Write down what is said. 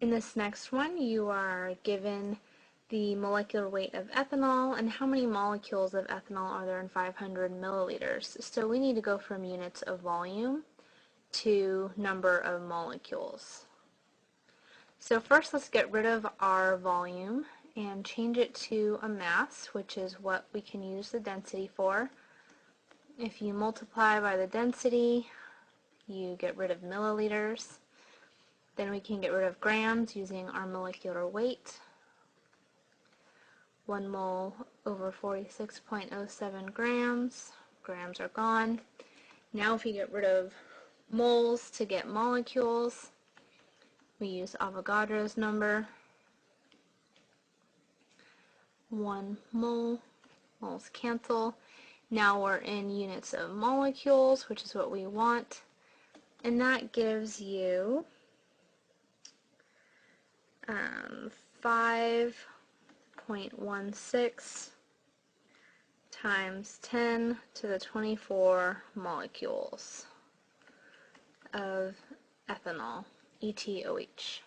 In this next one, you are given the molecular weight of ethanol and how many molecules of ethanol are there in 500 milliliters. So we need to go from units of volume to number of molecules. So first let's get rid of our volume and change it to a mass, which is what we can use the density for. If you multiply by the density, you get rid of milliliters. Then we can get rid of grams using our molecular weight. 1 mole over 46.07 grams. Grams are gone. Now if you get rid of moles to get molecules, we use Avogadro's number. 1 mole. Moles cancel. Now we're in units of molecules, which is what we want. And that gives you 5.16 times 10 to the 24 molecules of ethanol, ETOH.